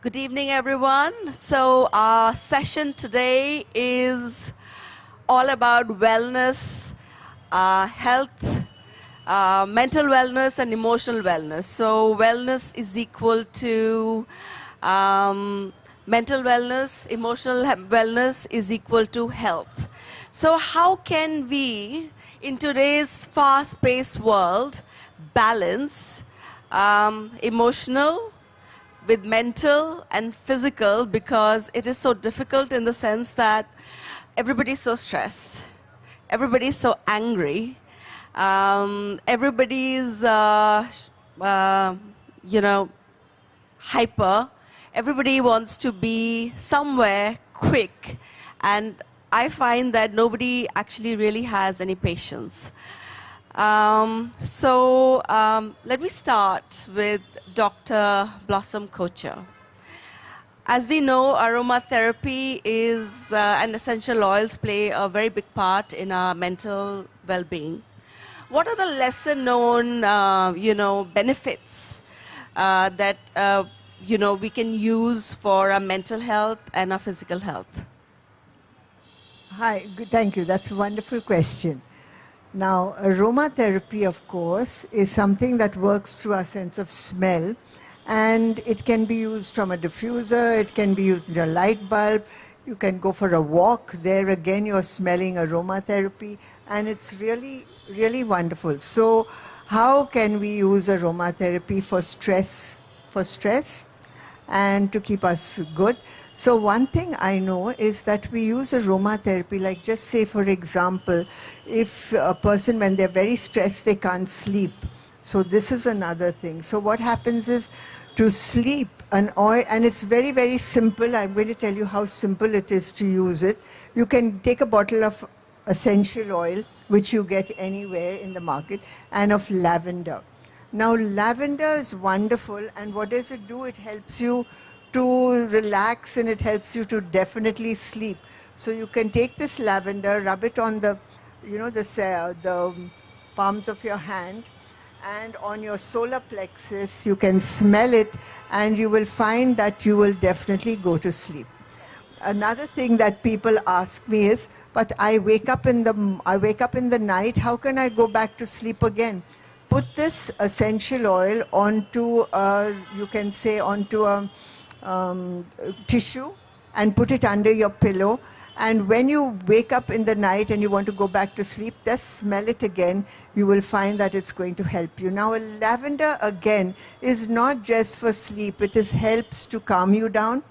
Good evening, everyone. So our session today is all about wellness, health, mental wellness and emotional wellness. So wellness is equal to mental wellness, emotional wellness is equal to health. So how can we, in today's fast-paced world, balance emotional with mental and physical, because it is so difficult in the sense that everybody's so stressed, everybody's so angry, everybody's hyper, everybody wants to be somewhere quick, and I find that nobody actually really has any patience. Let me start with Dr. Blossom Kochhar. As we know, aromatherapy is and essential oils play a very big part in our mental well-being. What are the lesser known, benefits that we can use for our mental health and our physical health? Hi, thank you. That's a wonderful question. Now, aromatherapy, of course, is something that works through our sense of smell, and it can be used from a diffuser, it can be used in a light bulb, you can go for a walk, there again you're smelling aromatherapy, and it's really, really wonderful. So, how can we use aromatherapy for stress and to keep us good? So one thing I know is that we use aromatherapy, like just say, for example, if a person, when they're very stressed, they can't sleep. So this is another thing. So what happens is, to sleep, an oil, and it's very, very simple. I'm going to tell you how simple it is to use it. You can take a bottle of essential oil, which you get anywhere in the market, and of lavender. Now, lavender is wonderful, and what does it do? It helps you to relax, and it helps you to definitely sleep. So you can take this lavender, rub it on the palms of your hand, and on your solar plexus. You can smell it, and you will find that you will definitely go to sleep. Another thing that people ask me is, but I wake up in the night, how can I go back to sleep again? Put this essential oil onto onto a tissue and put it under your pillow, and when you wake up in the night and you want to go back to sleep, just smell it again. You will find that it's going to help you. Now, lavender again is not just for sleep. It helps to calm you down,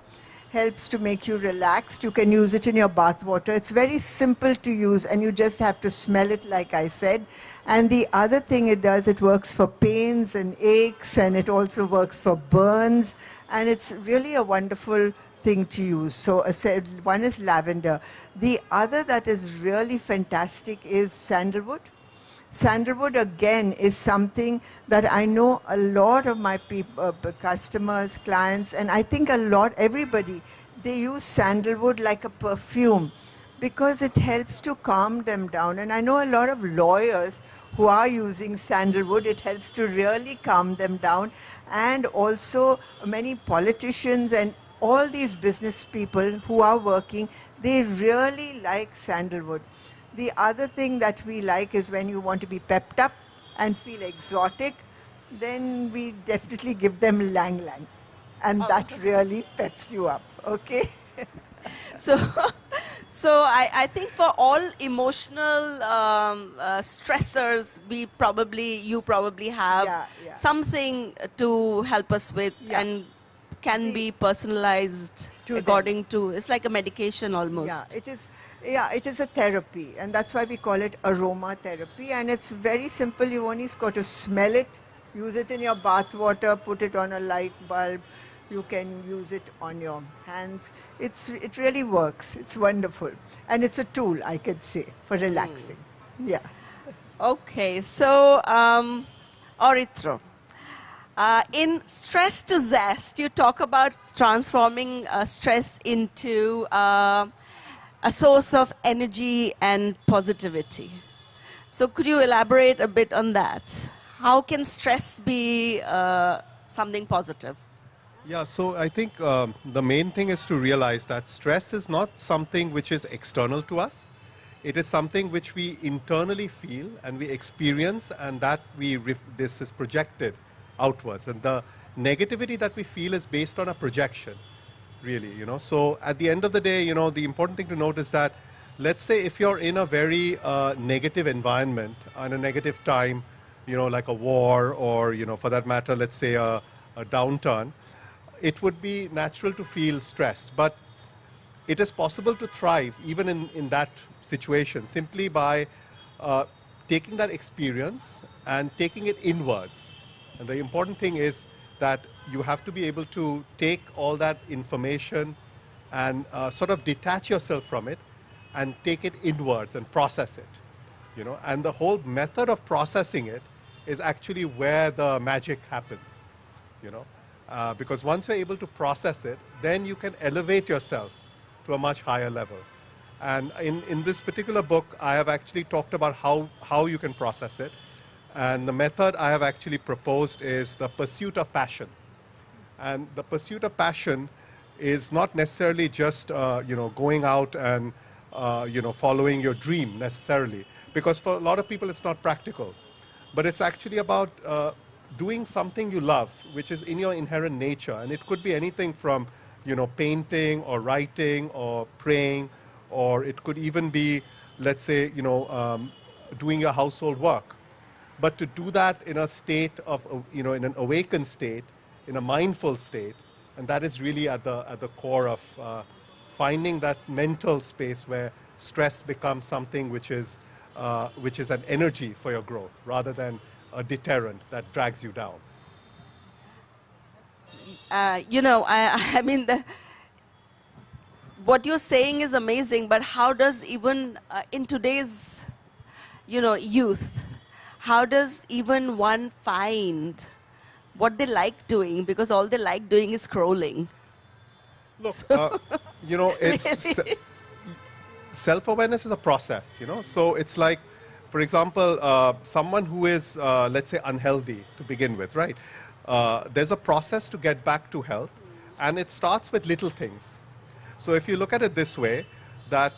helps to make you relaxed. You can use it in your bath water. It's very simple to use, and you just have to smell it, like I said. And the other thing it does, it works for pains and aches, and it also works for burns, and it's really a wonderful thing to use. So one is lavender. The other that is really fantastic is sandalwood. Sandalwood, again, is something that I know a lot of my customers, clients, and I think everybody, they use sandalwood like a perfume because it helps to calm them down. And I know a lot of lawyers who are using sandalwood. It helps to really calm them down. And also many politicians and all these business people who are working, they really like sandalwood. The other thing that we like is when you want to be pepped up and feel exotic, then we definitely give them lang lang. And that really peps you up, okay? So I think for all emotional stressors, you probably have something to help us with, and can be personalized according to, it's like a medication almost. It is a therapy, and that's why we call it aromatherapy. And it's very simple. You only got to smell it, use it in your bath water, put it on a light bulb. You can use it on your hands. It really works. It's wonderful. And it's a tool, I could say, for relaxing. Yeah. Okay, so Aritra, in Stress to Zest, you talk about transforming stress into a source of energy and positivity. So could you elaborate a bit on that? How can stress be something positive? Yeah, so I think the main thing is to realize that stress is not something which is external to us. It is something which we internally feel and we experience, and that this is projected outwards. And the negativity that we feel is based on a projection, really, you know. So at the end of the day, you know, the important thing to note is that, let's say if you're in a very negative environment, and a negative time, you know, like a war, or, you know, for that matter, let's say a downturn, it would be natural to feel stressed. But it is possible to thrive even in that situation simply by taking that experience and taking it inwards. And the important thing is that you have to be able to take all that information and sort of detach yourself from it and take it inwards and process it. You know, and the whole method of processing it is actually where the magic happens, you know. Because once you're able to process it, then you can elevate yourself to a much higher level. And in this particular book, I have actually talked about how you can process it. And the method I have actually proposed is the pursuit of passion. And the pursuit of passion is not necessarily just you know, going out and you know, following your dream necessarily. Because for a lot of people, it's not practical. But it's actually about doing something you love, which is in your inherent nature. And it could be anything from, you know, painting or writing or praying, or it could even be, let's say, you know, doing your household work. But to do that in a state of, you know, in an awakened state, in a mindful state, and that is really at the core of finding that mental space where stress becomes something which is an energy for your growth, rather than a deterrent that drags you down. You know, I mean, what you're saying is amazing, but how does even in today's, you know, youth, how does even one find what they like doing? Because all they like doing is scrolling. Look, you know, it's Really? self-awareness is a process, you know. So it's like, for example, someone who is, let's say, unhealthy to begin with, right? There's a process to get back to health, and it starts with little things. So if you look at it this way, that,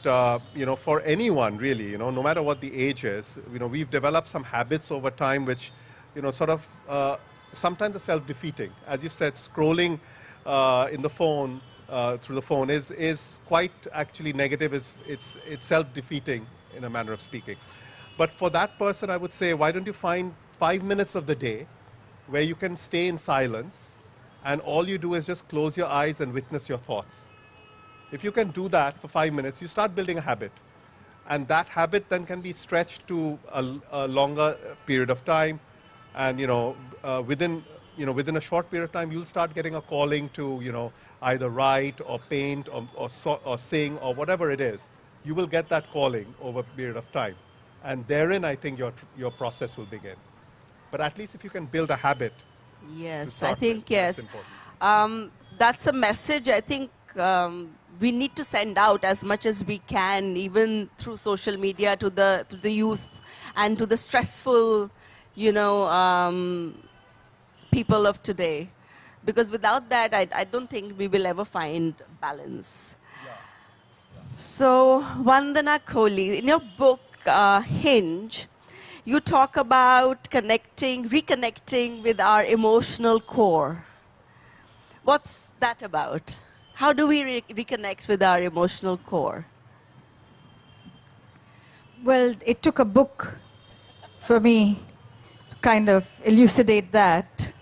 you know, for anyone really, you know, no matter what the age is, you know, we've developed some habits over time which, you know, sort of sometimes are self-defeating. As you said, scrolling in the phone, through the phone is quite actually negative. It's self-defeating in a manner of speaking. But for that person, I would say, why don't you find 5 minutes of the day where you can stay in silence, and all you do is just close your eyes and witness your thoughts. If you can do that for 5 minutes, you start building a habit. And that habit then can be stretched to a longer period of time. And, you know, within a short period of time, you'll start getting a calling to, you know, either write or paint or sing or whatever it is. You will get that calling over a period of time. And therein, I think your process will begin. But at least if you can build a habit. Yes, I think, yes. That's important. That's a message I think we need to send out as much as we can, even through social media, to the youth and to the stressful, you know, people of today. Because without that, I don't think we will ever find balance. Yeah. So, Vandana Kohli, in your book, Hinge, you talk about reconnecting with our emotional core. What's that about? How do we reconnect with our emotional core? Well, it took a book for me to kind of elucidate that.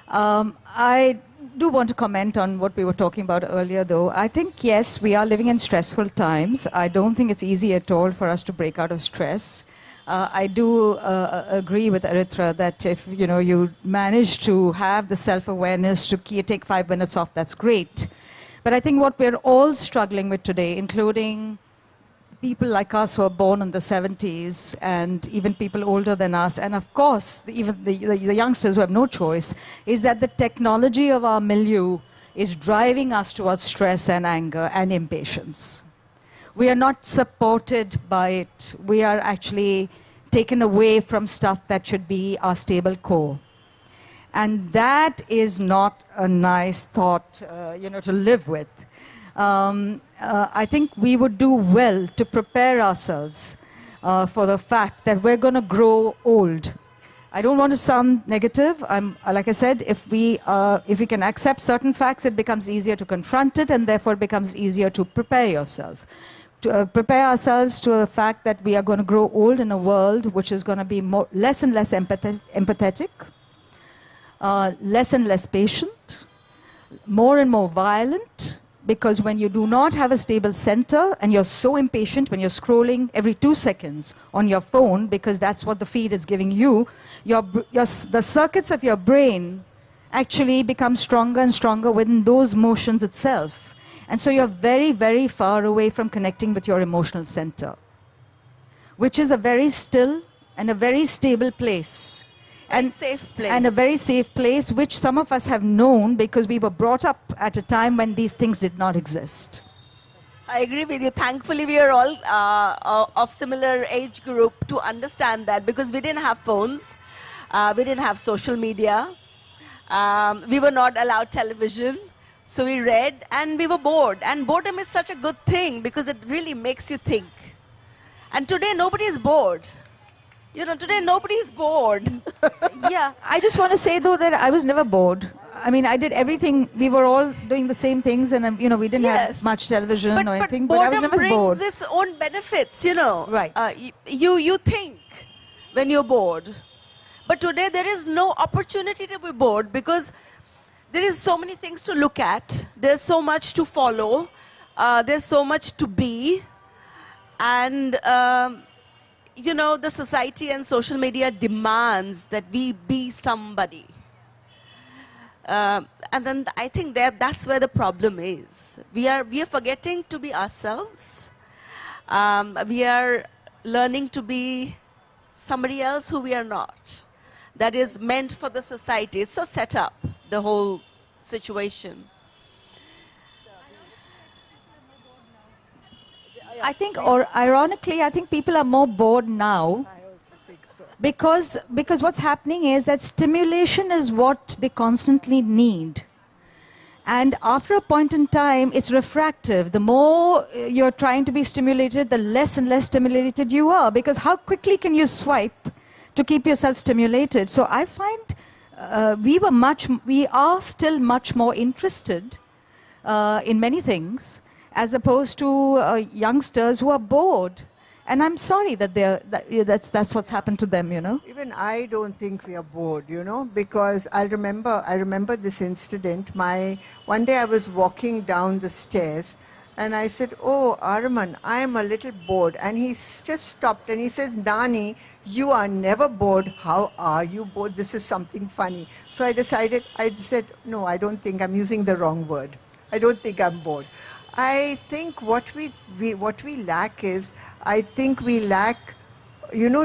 I do want to comment on what we were talking about earlier, though. I think, yes, we are living in stressful times. I don't think it's easy at all for us to break out of stress. I do agree with Aritra that if you manage to have the self-awareness to take 5 minutes off, that's great. But I think what we're all struggling with today, including people like us who are born in the 70s and even people older than us, and of course, even the youngsters who have no choice, is that the technology of our milieu is driving us towards stress and anger and impatience. We are not supported by it. We are actually taken away from stuff that should be our stable core. And that is not a nice thought, to live with. I think we would do well to prepare ourselves for the fact that we're going to grow old. I don't want to sound negative. Like I said, if we can accept certain facts, it becomes easier to confront it, and therefore it becomes easier to prepare yourself. To prepare ourselves to the fact that we are going to grow old in a world which is going to be less and less empathetic, less and less patient, more and more violent, because when you do not have a stable center and you're so impatient when you're scrolling every 2 seconds on your phone, because that's what the feed is giving you, the circuits of your brain actually become stronger and stronger within those motions itself. And so you're very, very far away from connecting with your emotional center, which is a very still and a very stable place. And safe place. And a very safe place, which some of us have known because we were brought up at a time when these things did not exist. I agree with you. Thankfully, we are all of similar age group to understand that, because we didn't have phones, we didn't have social media, we were not allowed television, so we read and we were bored. And boredom is such a good thing because it really makes you think. And today, nobody is bored. Today nobody is bored. Yeah, I just want to say though that I was never bored. I mean, I did everything. We were all doing the same things, and we didn't have much television or anything. But I was never bored. Boredom brings its own benefits, Right. You think when you're bored, but today there is no opportunity to be bored because there is so many things to look at. There's so much to follow. There's so much to be, and. The society and social media demands that we be somebody. And then I think that's where the problem is. We are forgetting to be ourselves. We are learning to be somebody else who we are not. That is meant for the society. It's so set up, the whole situation. I think, or ironically, I think people are more bored now. I also think so. Because what's happening is that stimulation is what they constantly need. And after a point in time, it's refractive. The more you're trying to be stimulated, the less and less stimulated you are. Because how quickly can you swipe to keep yourself stimulated? So I find we are still much more interested in many things, as opposed to youngsters who are bored. And I'm sorry that that's what's happened to them, Even I don't think we are bored, because I remember this incident. One day I was walking down the stairs and I said, "Oh, Araman, I am a little bored." And he just stopped and he says, "Nani, you are never bored. How are you bored? This is something funny." So I said, "No, I don't think I'm using the wrong word. I don't think I'm bored." I think what we lack is,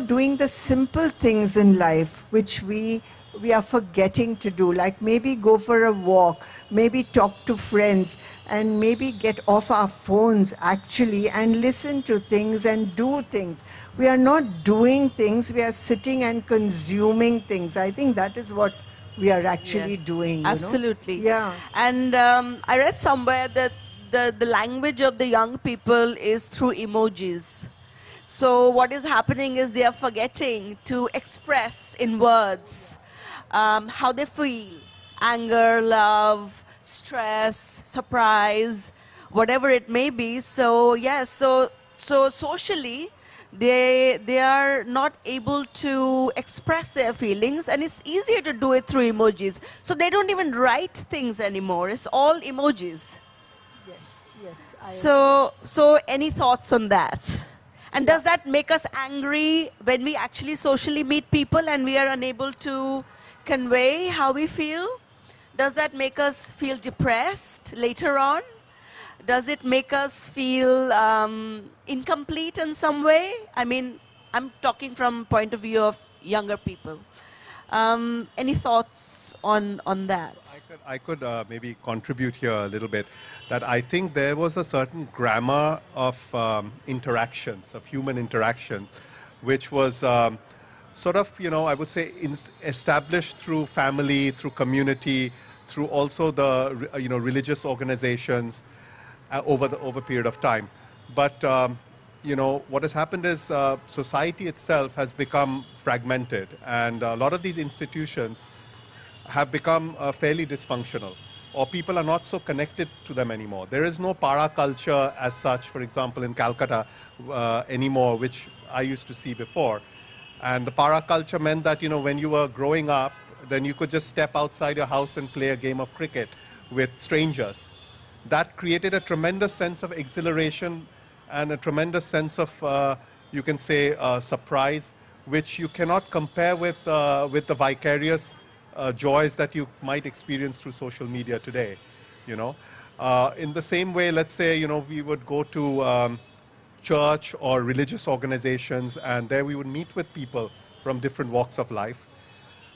doing the simple things in life, which we are forgetting to do, like maybe go for a walk, maybe talk to friends, and maybe get off our phones actually and listen to things and do things. We are not doing things, we are sitting and consuming things. I think that is what we are actually doing. Absolutely. Yeah. And I read somewhere that the language of the young people is through emojis. So what is happening is they are forgetting to express in words how they feel: anger, love, stress, surprise, whatever it may be. So yes, so socially they are not able to express their feelings, and it's easier to do it through emojis. So they don't even write things anymore. It's all emojis. Yes. So any thoughts on that? And does that make us angry when we actually socially meet people and we are unable to convey how we feel? Does that make us feel depressed later on? Does it make us feel incomplete in some way? I mean, I'm talking from point of view of younger people. Any thoughts on that? I could maybe contribute here a little bit. That I think there was a certain grammar of interactions, of human interactions, which was sort of, I would say established through family, through community, through also the, religious organizations over a period of time. But, what has happened is society itself has become fragmented, and a lot of these institutions have become fairly dysfunctional, or people are not so connected to them anymore. There is no para culture as such, for example, in Calcutta anymore, which I used to see before. And the para culture meant that, when you were growing up, then you could just step outside your house and play a game of cricket with strangers. That created a tremendous sense of exhilaration and a tremendous sense of, you can say, surprise, which you cannot compare with the vicarious joys that you might experience through social media today. In the same way, let's say, we would go to church or religious organizations, and there we would meet with people from different walks of life.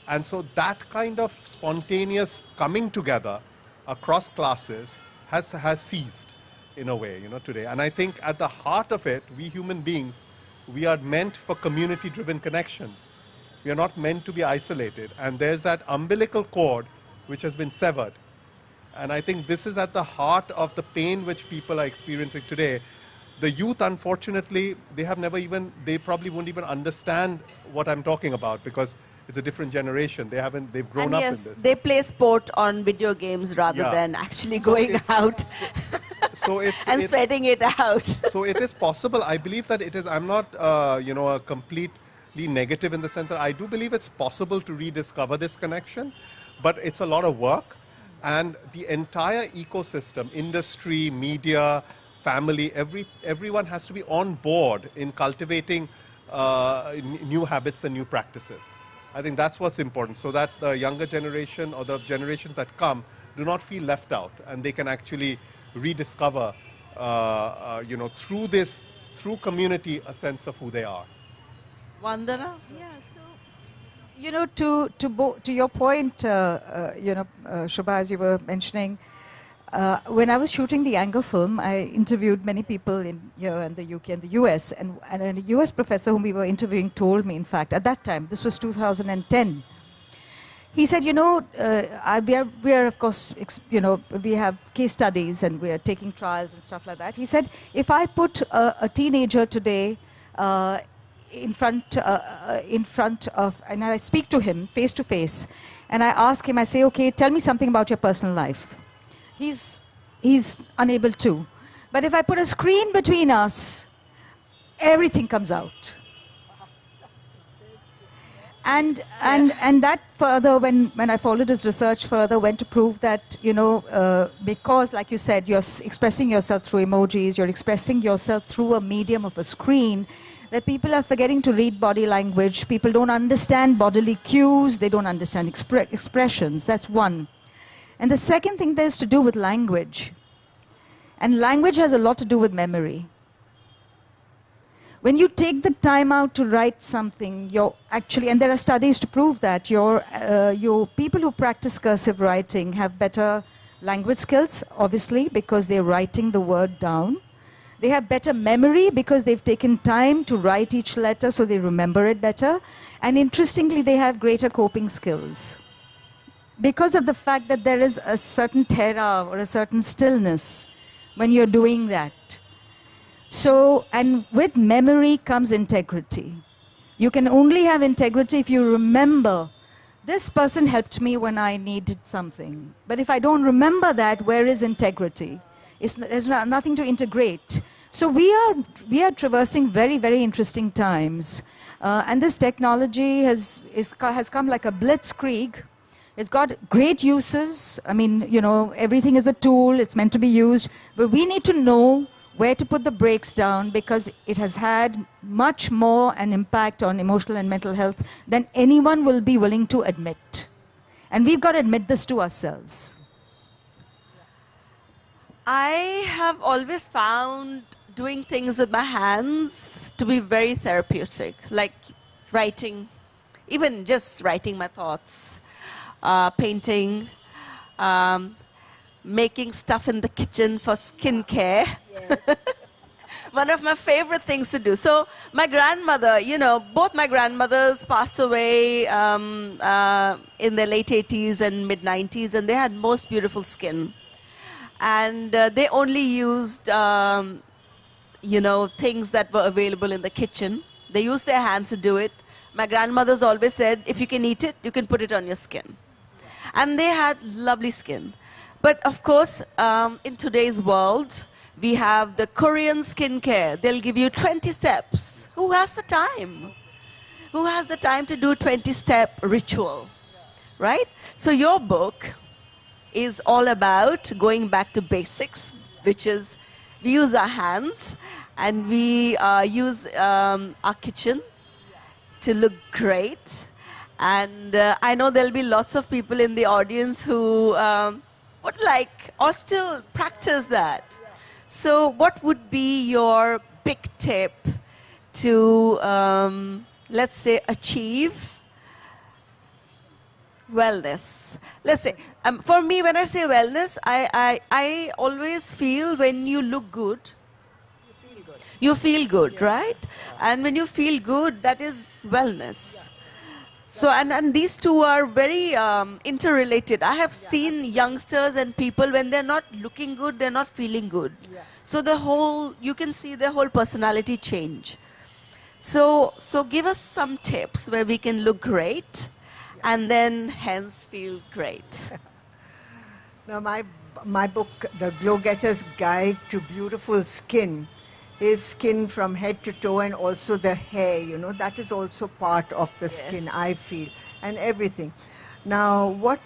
And so that kind of spontaneous coming together across classes has ceased in a way, today. And I think at the heart of it, we human beings, we are meant for community-driven connections. We are not meant to be isolated. And there's that umbilical cord which has been severed. And I think this is at the heart of the pain which people are experiencing today. The youth, unfortunately, they probably won't even understand what I'm talking about, because it's a different generation. They've grown up in this. They play sport on video games rather than actually going out and sweating it out. So it is possible. I believe that it is, I'm not, a completely negative in the sense that I do believe it's possible to rediscover this connection, but it's a lot of work. And the entire ecosystem, industry, media, family, everyone has to be on board in cultivating new habits and new practices. I think that's what's important, so that the younger generation or the generations that come do not feel left out, and they can actually rediscover, through community, a sense of who they are. Vandana? Yeah, so, to your point, Shubha, as you were mentioning, when I was shooting the Anger film, I interviewed many people in here and the UK and the US, and a US professor whom we were interviewing told me, in fact, at that time, this was 2010, he said, we are of course, we have case studies and we are taking trials and stuff like that. He said, if I put a teenager today in front of, and I speak to him face to face, and I ask him, I say, okay, tell me something about your personal life. He's unable to. But if I put a screen between us, everything comes out. And that further, when I followed his research further, went to prove that, because, like you said, you're expressing yourself through emojis, you're expressing yourself through a medium of a screen, that people are forgetting to read body language, people don't understand bodily cues, they don't understand expressions. That's one. And the second thing there is to do with language. And language has a lot to do with memory. When you take the time out to write something, you're actually, and there are studies to prove that, your people who practice cursive writing have better language skills, obviously, because they're writing the word down. They have better memory because they've taken time to write each letter so they remember it better. And interestingly, they have greater coping skills, because of the fact that there is a certain terror or a certain stillness when you're doing that. So, and with memory comes integrity. You can only have integrity if you remember, this person helped me when I needed something. But if I don't remember that, where is integrity? There's nothing to integrate. So we are traversing very, very interesting times. And this technology has come like a blitzkrieg. It's got great uses. I mean, everything is a tool. It's meant to be used. But we need to know where to put the brakes down, because it has had much more an impact on emotional and mental health than anyone will be willing to admit. And we've got to admit this to ourselves. I have always found doing things with my hands to be very therapeutic, like writing, even just writing my thoughts, painting, making stuff in the kitchen for skincare. Yes. one of my favorite things to do. So my grandmother, you know, both my grandmothers passed away in their late 80s and mid 90s, and they had most beautiful skin. And they only used, you know, things that were available in the kitchen. They used their hands to do it. My grandmothers always said, if you can eat it, you can put it on your skin. And they had lovely skin. But of course, in today's world, we have the Korean skincare. They'll give you 20 steps. Who has the time? Who has the time to do 20-step ritual? Right? So your book is all about going back to basics, which is we use our hands and we use our kitchen to look great. And I know there'll be lots of people in the audience who would like or still practice that. So what would be your big tip to, let's say, achieve wellness? Let's say, for me, when I say wellness, I always feel when you look good, you feel good, right? And when you feel good, that is wellness. So, and these two are very interrelated. I have seen youngsters and people, when they're not looking good, they're not feeling good. So the whole, you can see their whole personality change. So give us some tips where we can look great and then hence feel great. Now my book, The Glow Getter's Guide to Beautiful Skin, is skin from head to toe, and also the hair, you know, that is also part of the skin, I feel, and everything. Now, what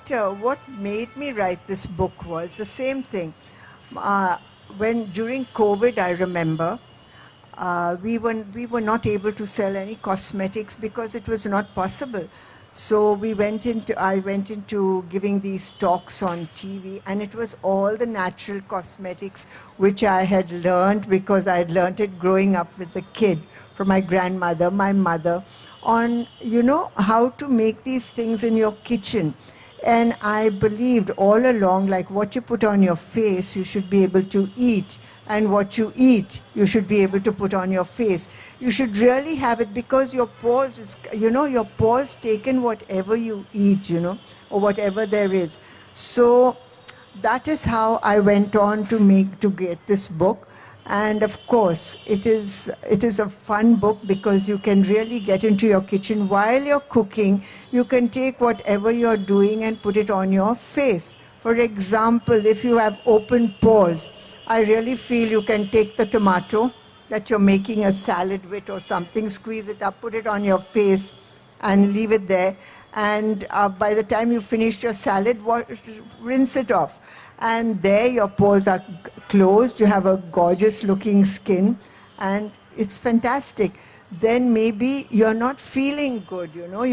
made me write this book was the same thing. When during COVID, I remember, we were not able to sell any cosmetics because it was not possible. So I went into giving these talks on TV, and it was all the natural cosmetics which I had learned because I had learned it growing up with a kid from my grandmother, my mother, on, you know, how to make these things in your kitchen. And I believed all along, like what you put on your face, you should be able to eat. And what you eat, you should be able to put on your face. You should really have it, because your pores, is, you know, your pores take in whatever you eat, you know, or whatever there is. So that is how I went on to get this book. And of course, it is a fun book because you can really get into your kitchen while you're cooking. You can take whatever you're doing and put it on your face. For example, if you have open pores, I really feel you can take the tomato that you're making a salad with or something, squeeze it up, put it on your face and leave it there. And by the time you finish your salad, rinse it off. And there your pores are closed, you have a gorgeous looking skin, and it's fantastic. Then maybe you're not feeling good, you know,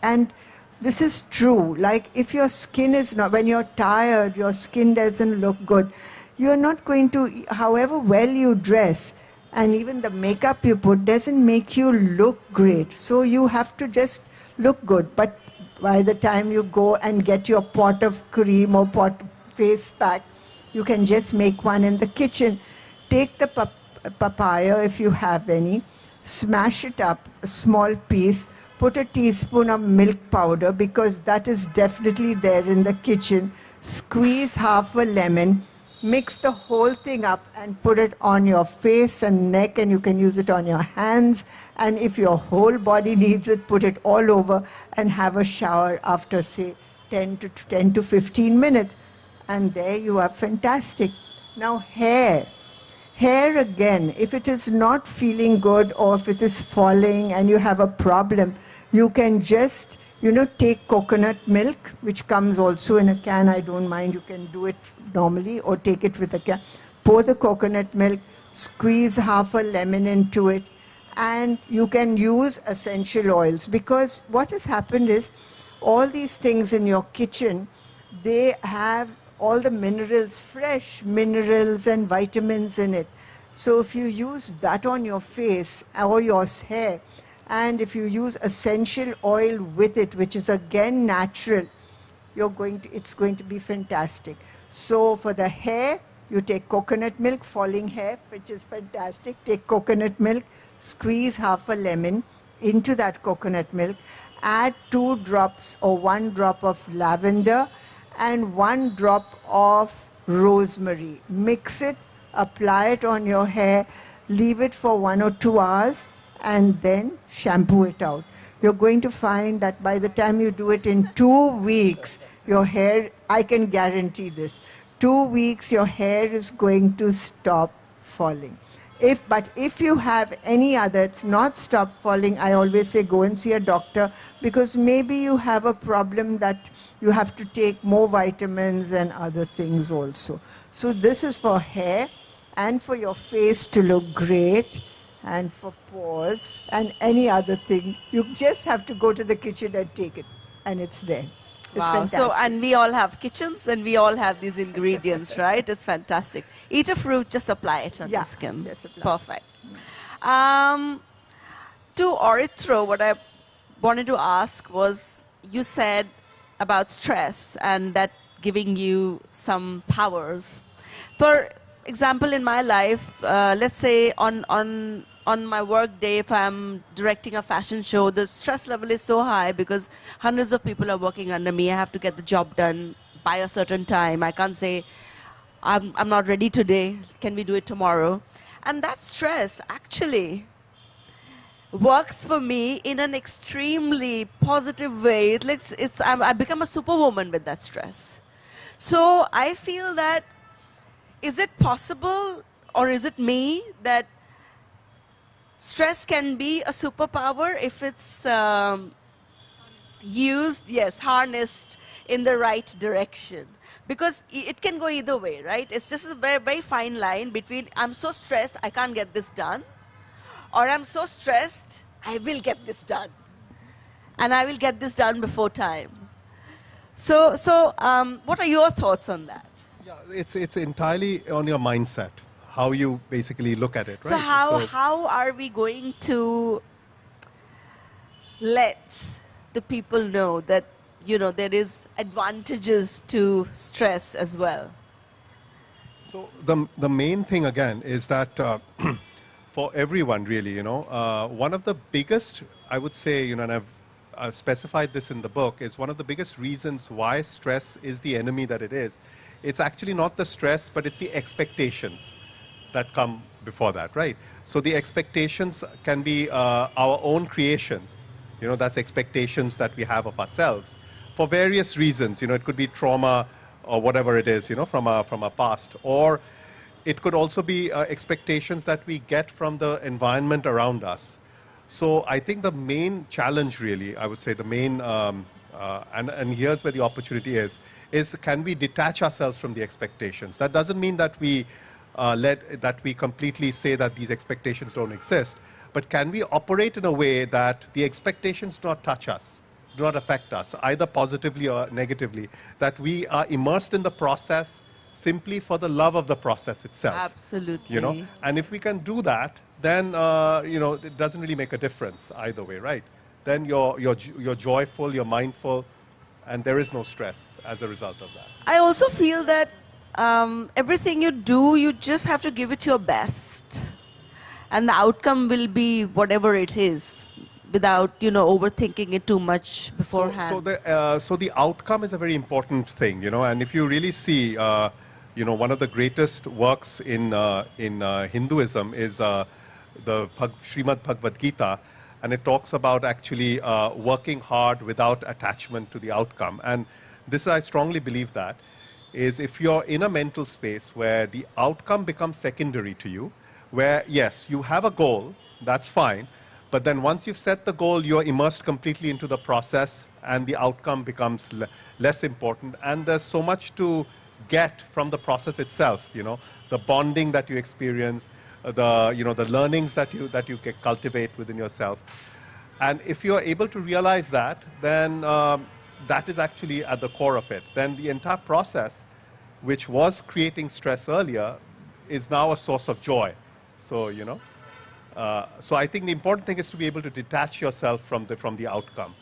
and this is true. Like if your skin is not, when you're tired, your skin doesn't look good, you're not going to, however well you dress, and even the makeup you put doesn't make you look great. So you have to just look good. But by the time you go and get your pot of cream or face pack, you can just make one in the kitchen. Take the papaya, if you have any, smash it up, a small piece, put a teaspoon of milk powder, because that is definitely there in the kitchen. Squeeze half a lemon, mix the whole thing up and put it on your face and neck, and you can use it on your hands. And if your whole body needs it, put it all over and have a shower after, say, 10 to 15 minutes. And there you are, fantastic. Now hair. Hair again, if it is not feeling good or if it is falling and you have a problem, you can just, you know, take coconut milk, which comes also in a can. I don't mind, you can do it normally or take it with a can. Pour the coconut milk, squeeze half a lemon into it, and you can use essential oils. Because what has happened is, all these things in your kitchen, they have all the minerals, fresh minerals and vitamins in it. So if you use that on your face or your hair, and if you use essential oil with it, which is again natural, it's going to be fantastic. So for the hair, You take coconut milk, falling hair, which is fantastic. Take coconut milk, squeeze half a lemon into that coconut milk, add 2 drops or 1 drop of lavender and 1 drop of rosemary. Mix it, apply it on your hair, leave it for 1 or 2 hours, and then shampoo it out. You're going to find that by the time you do it in 2 weeks, your hair, I can guarantee this, 2 weeks your hair is going to stop falling. But if you have any other, it's not stop falling, I always say go and see a doctor, because maybe you have a problem that you have to take more vitamins and other things also. So this is for hair and for your face to look great, and for pores and any other thing. You just have to go to the kitchen and take it, and it's there. It's Wow. fantastic. So, and we all have kitchens and we all have these ingredients, right? It's fantastic. Eat a fruit, just apply it on the skin. Just apply. Perfect. To Aritra, what I wanted to ask was, you said about stress and that giving you some powers. For example, in my life, let's say on my work day, if I'm directing a fashion show, the stress level is so high because hundreds of people are working under me. I have to get the job done by a certain time. I can't say, I'm not ready today. Can we do it tomorrow? And that stress actually works for me in an extremely positive way. I become a superwoman with that stress. So I feel that, is it possible, or is it me, that stress can be a superpower if it's used, harnessed in the right direction? Because it can go either way, right? It's just a very, very fine line between I'm so stressed I can't get this done, or I'm so stressed I will get this done. And I will get this done before time. So what are your thoughts on that? Yeah, it's entirely on your mindset, how you basically look at it, right? So how are we going to let the people know that, there is advantages to stress as well? So the main thing again is that for everyone really, one of the biggest, I would say, and I've specified this in the book, is one of the biggest reasons why stress is the enemy that it is. It's actually not the stress, but it's the expectations that come before that, right? So the expectations can be our own creations. That's expectations that we have of ourselves for various reasons. It could be trauma or whatever it is, from our past. Or it could also be expectations that we get from the environment around us. So I think the main challenge really, I would say the main, and here's where the opportunity is can we detach ourselves from the expectations? That doesn't mean that we completely say that these expectations don't exist, but can we operate in a way that the expectations do not touch us, do not affect us, either positively or negatively, that we are immersed in the process simply for the love of the process itself. Absolutely. And if we can do that, then it doesn't really make a difference either way, right? Then you're joyful, you're mindful, and there is no stress as a result of that. I also feel that everything you do, you just have to give it your best, and the outcome will be whatever it is, without overthinking it too much beforehand. So the outcome is a very important thing, and if you really see, one of the greatest works in Hinduism is the Srimad Bhagavad Gita, and it talks about actually working hard without attachment to the outcome. And this, I strongly believe that, is if you're in a mental space where the outcome becomes secondary to you, where yes, you have a goal, that's fine, but then once you've set the goal, you're immersed completely into the process and the outcome becomes less important. And there's so much to get from the process itself, the bonding that you experience, the learnings that you cultivate within yourself. And if you're able to realize that, then that is actually at the core of it. Then the entire process, which was creating stress earlier, is now a source of joy. So, so I think the important thing is to be able to detach yourself from the outcome,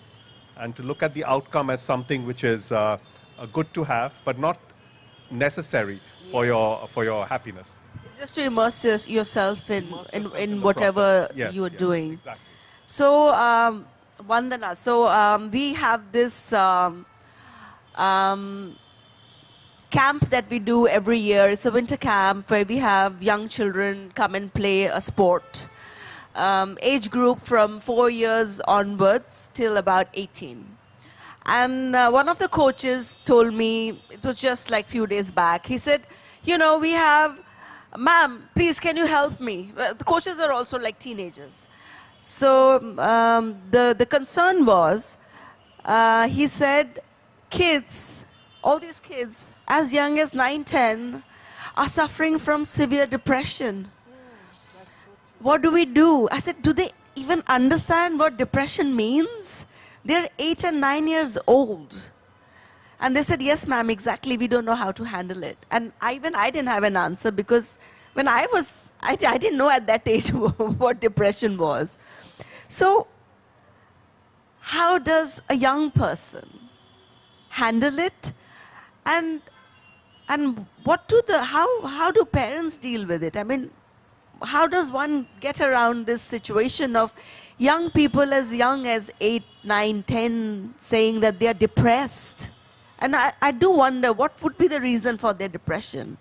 and to look at the outcome as something which is good to have, but not necessary for your happiness. It's just to immerse yourself in the whatever process. Yes, you are yes, doing. Exactly. So, Vandana, we have this camp that we do every year. It's a winter camp where we have young children come and play a sport. Age group from 4 years onwards till about 18. And one of the coaches told me, it was just like few days back, he said, you know, we have, ma'am, please can you help me? The coaches are also like teenagers. So the concern was, he said, kids, all these kids, as young as 9, 10, are suffering from severe depression. What do we do? I said, do they even understand what depression means? They're 8 and 9 years old. And they said, yes, ma'am, exactly, we don't know how to handle it. And I didn't have an answer because when I didn't know at that age what depression was. So how does a young person handle it? And how do parents deal with it? I mean, how does one get around this situation of young people as young as 8, 9, 10 saying that they are depressed? And I do wonder, what would be the reason for their depression?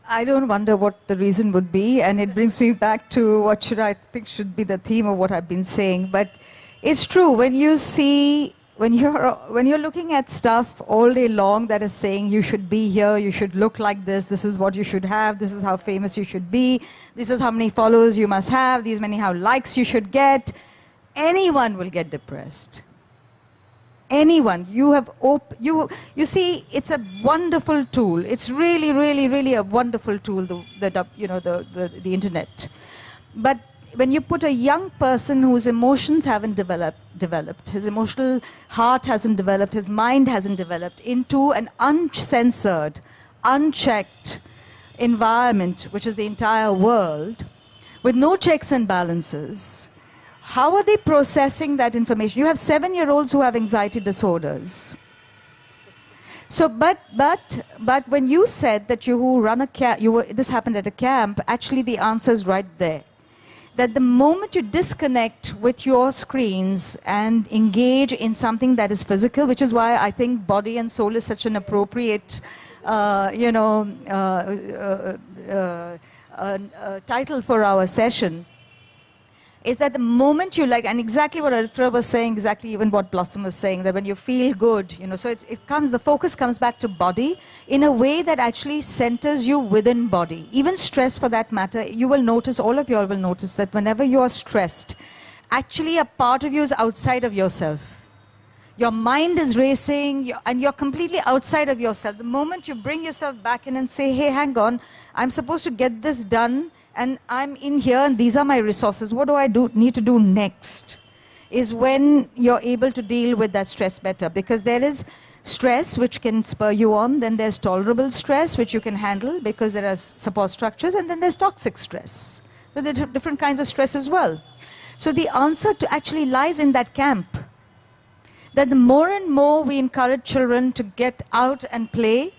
I don't wonder what the reason would be, and it brings me back to what should be the theme of what I've been saying. But it's true, when you're looking at stuff all day long that is saying you should be here, you should look like this is what you should have, this is how famous you should be, this is how many followers you must have, these many how likes you should get, anyone will get depressed. Anyone. You see, it's a wonderful tool. It's really, really, really a wonderful tool, the internet. But when you put a young person whose emotions haven't developed, his emotional heart hasn't developed, his mind hasn't developed, into an uncensored, unchecked environment, which is the entire world, with no checks and balances, how are they processing that information? You have 7-year-olds who have anxiety disorders. So, but when you said that you run a camp, this happened at a camp, actually the answer is right there. That the moment you disconnect with your screens and engage in something that is physical, which is why I think body and soul is such an appropriate, title for our session, is that the moment you and exactly what Aritra was saying, exactly even what Blossom was saying, that when you feel good, so the focus comes back to body in a way that actually centers you within body. Even stress for that matter, you will notice, all of you all will notice that whenever you are stressed, actually a part of you is outside of yourself. Your mind is racing, and you're completely outside of yourself. The moment you bring yourself back in and say, hey, hang on, I'm supposed to get this done, and I'm in here, and these are my resources. What do I need to do next? Is when you're able to deal with that stress better. Because there is stress which can spur you on, then there's tolerable stress which you can handle because there are support structures, and then there's toxic stress. So there are different kinds of stress as well. So the answer actually lies in that camp. That the more and more we encourage children to get out and play,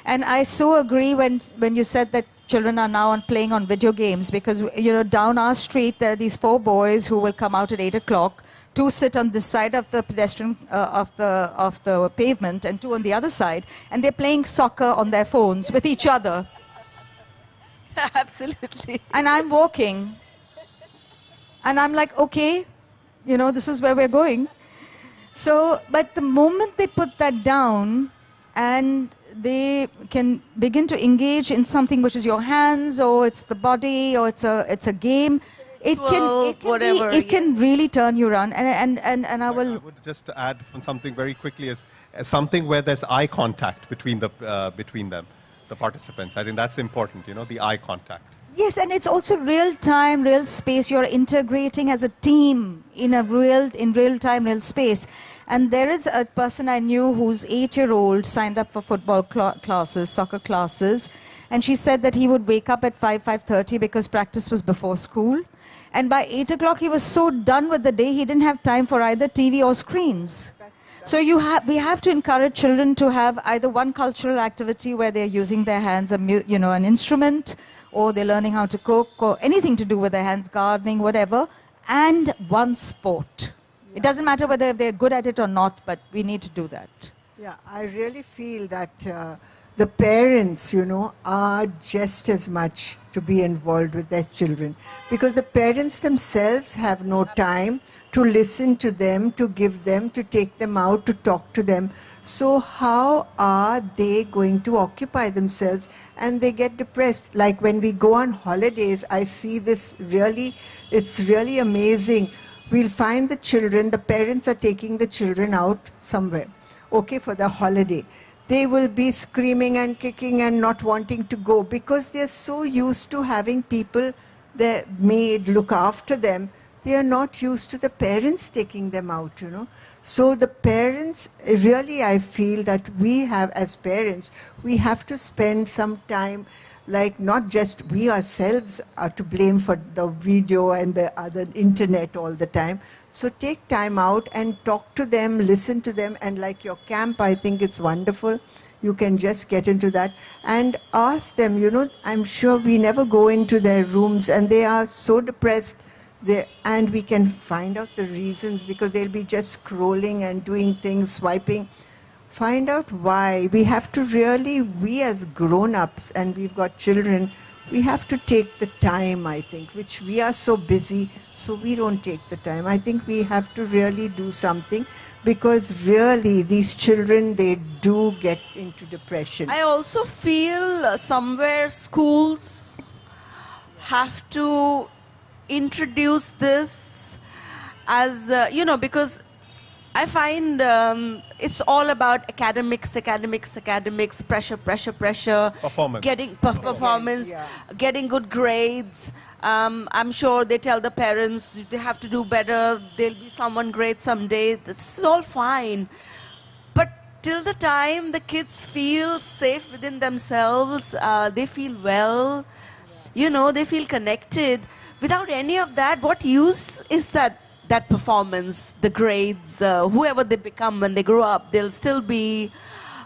and I so agree when you said that children are now playing on video games, because down our street there are these 4 boys who will come out at 8 o'clock. 2 sit on this side of the pedestrian of the pavement, and 2 on the other side, and they're playing soccer on their phones with each other. Absolutely. And I'm walking, and I'm like, okay, this is where we're going. So, but the moment they put that down, and they can begin to engage in something which is your hands, or it's the body, or it's a game, it can really turn you around. And I would just add something very quickly, as something where there's eye contact between them, the participants. I think that's important, the eye contact. Yes, and it's also real time, real space. You're integrating as a team in real time, real space. And there is a person I knew whose 8-year-old signed up for football classes, soccer classes, and she said that he would wake up at 5:30 because practice was before school. And by 8 o'clock, he was so done with the day, he didn't have time for either TV or screens. So we have to encourage children to have either one cultural activity where they're using their hands, an instrument, or they're learning how to cook, or anything to do with their hands, gardening, whatever, and one sport. Yeah. It doesn't matter whether they're good at it or not, but we need to do that. Yeah, I really feel that the parents, are just as much to be involved with their children, because the parents themselves have no time to listen to them, to give them, to take them out, to talk to them. So how are they going to occupy themselves? And they get depressed. Like when we go on holidays, I see this really, it's really amazing. We'll find the children, the parents are taking the children out somewhere, okay, for the holiday. They will be screaming and kicking and not wanting to go because they're so used to having people, their maid, look after them. They are not used to the parents taking them out, So the parents, really I feel that we have, as parents, we have to spend some time, like not just we ourselves are to blame for the video and the other internet all the time. So take time out and talk to them, listen to them, and like your camp, I think it's wonderful. You can just get into that and ask them, I'm sure we never go into their rooms and they are so depressed. And we can find out the reasons because they'll be just scrolling and doing things, swiping. Find out why. We have to really, we as grown-ups, and we've got children, we have to take the time, I think, which we are so busy, so we don't take the time. I think we have to really do something because really these children, they do get into depression. I also feel somewhere schools have to introduce this as, because I find it's all about academics, pressure. Performance. Getting performance, Yeah. getting good grades. I'm sure they tell the parents they have to do better, there'll be someone great someday. This is all fine. But till the time the kids feel safe within themselves, they feel well, they feel connected. Without any of that, what use is that performance, the grades, whoever they become when they grow up, they'll still be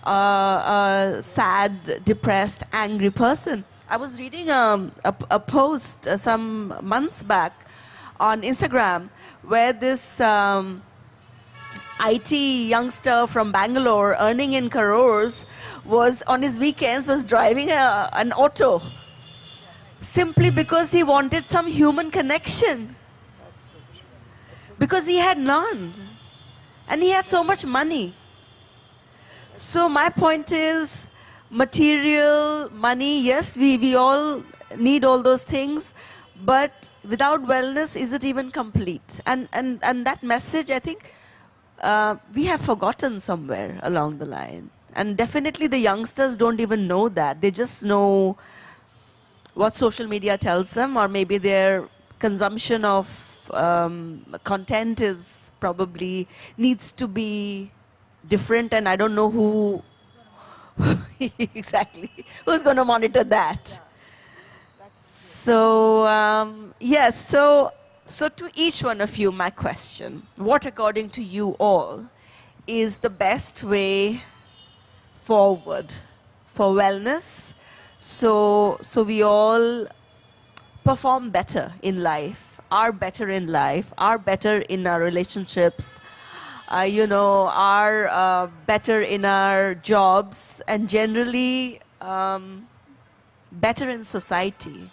a sad, depressed, angry person. I was reading a post some months back on Instagram where this IT youngster from Bangalore earning in crores was on his weekends was driving an auto simply because he wanted some human connection. Because he had none. And he had so much money. So my point is, material, money, yes, we all need all those things, but without wellness, is it even complete? And that message, I think, we have forgotten somewhere along the line. And definitely the youngsters don't even know that. They just know what social media tells them, or maybe their consumption of content is probably needs to be different, and I don't know who exactly who's going to monitor that. So yes, so to each one of you, my question: what, according to you all, is the best way forward for wellness, so we all perform better in life, are better in life, are better in our relationships, are better in our jobs, and generally better in society?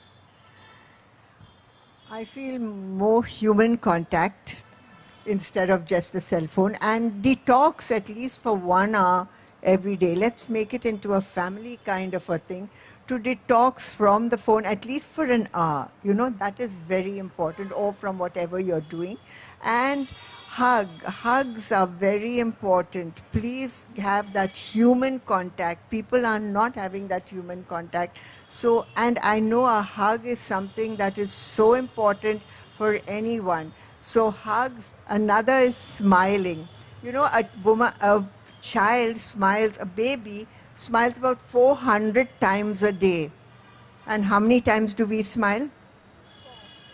I feel more human contact instead of just the cell phone, and detox at least for 1 hour every day. Let's make it into a family kind of a thing, to detox from the phone at least for an hour. That is very important, or from whatever you're doing. And hugs are very important. Please have that human contact. People are not having that human contact. So, and I know a hug is something that is so important for anyone. So hugs. Another is smiling. A child smiles, a baby smiles about 400 times a day. And how many times do we smile?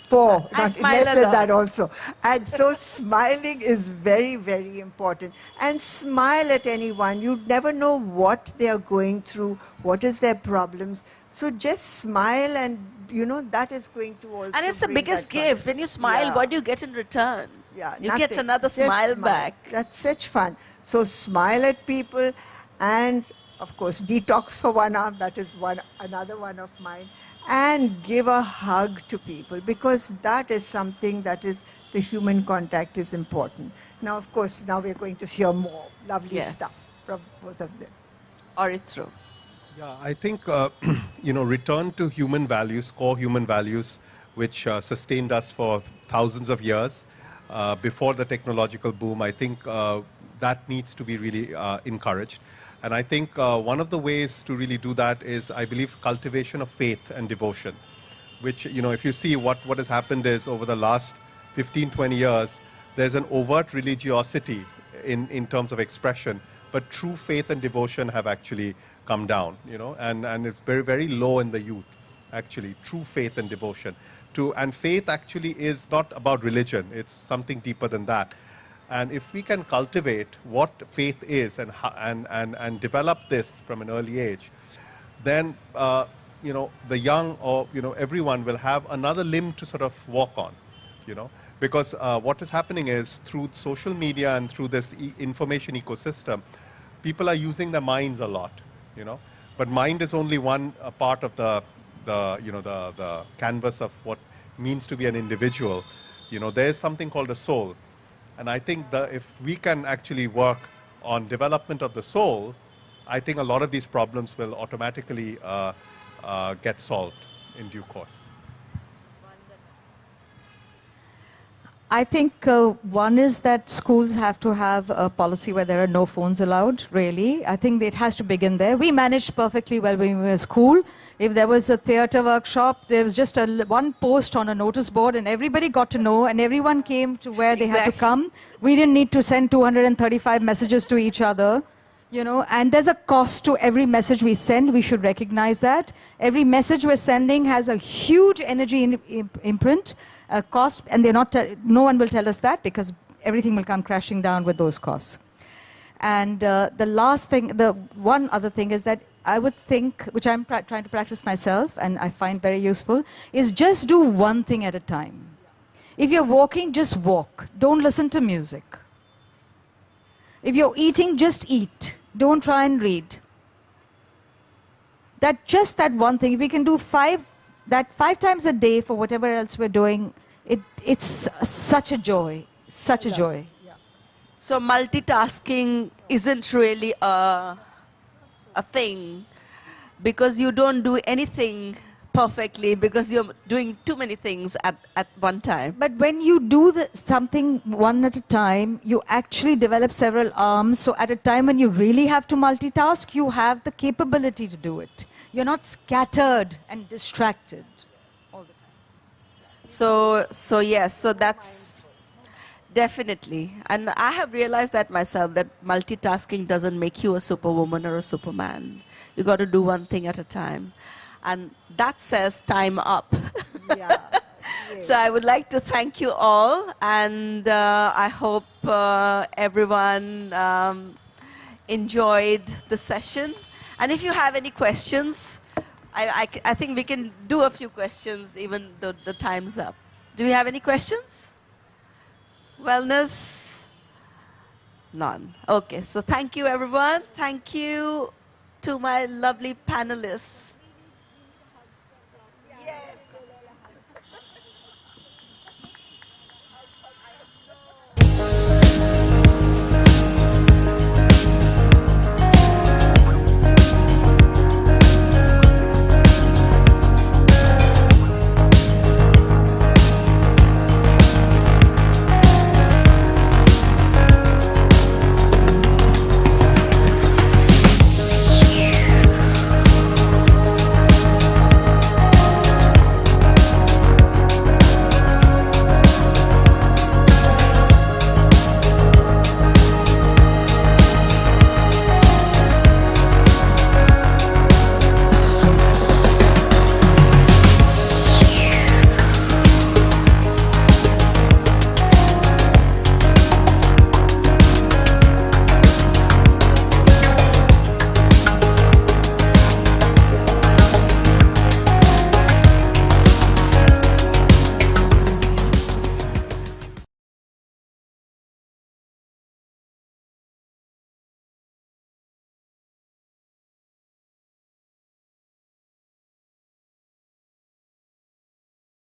4, I not smile less a than lot. that also. And so smiling is very, very important. And smile at anyone. You never know what they are going through, what is their problems. So just smile and, you know, that is going to also And it's the bring biggest that fun. gift. When you smile, Yeah. what do you get in return? Yeah, You get nothing. another Just smile back. That's such fun. So smile at people, and of course detox for 1 hour. That is another one of mine. And give a hug to people, because that is something that is, the human contact is important. Now, of course, now we're going to hear more lovely Yes. stuff from both of them. Aritra. Yeah, I think, return to human values, core human values, which sustained us for thousands of years before the technological boom. I think that needs to be really encouraged. And I think one of the ways to really do that is, I believe, cultivation of faith and devotion, which, if you see what has happened is over the last 15, 20 years, there's an overt religiosity in terms of expression, but true faith and devotion have actually come down, and it's very, very low in the youth, actually, true faith and devotion. And faith actually is not about religion, it's something deeper than that. And if we can cultivate what faith is and develop this from an early age, then the young or everyone will have another limb to sort of walk on, because what is happening is through social media and through this information ecosystem, people are using their minds a lot, but mind is only one part of the canvas of what means to be an individual. There is something called a soul. And I think if we can actually work on development of the soul, I think a lot of these problems will automatically get solved in due course. I think one is that schools have to have a policy where there are no phones allowed, really. I think it has to begin there. We managed perfectly well when we were in school. If there was a theatre workshop, there was just one post on a notice board and everybody got to know and everyone came to where they had to come. We didn't need to send 235 messages to each other. And there's a cost to every message we send. We should recognize that. Every message we're sending has a huge energy imprint, cost, and no one will tell us that because everything will come crashing down with those costs. And the one other thing is that I would think, which I'm trying to practice myself and I find very useful, is just do one thing at a time. If you're walking, just walk. Don't listen to music. If you're eating, just eat. Don't try and read. Just that one thing. If we can do five times a day for whatever else we're doing, it's such a joy. Such a joy. Yeah. So multitasking isn't really a thing, because you don't do anything perfectly because you're doing too many things at one time. But when you do something one at a time, you actually develop several arms. So at a time when you really have to multitask, you have the capability to do it. You're not scattered and distracted all the time. So yes, so that's definitely. And I have realized that myself, that multitasking doesn't make you a superwoman or a superman. You got to do one thing at a time. And that says time up. Yeah. So I would like to thank you all, and I hope everyone enjoyed the session. And if you have any questions, I think we can do a few questions even though the time's up. Do we have any questions? Wellness? None. Okay, so thank you everyone. Thank you to my lovely panelists.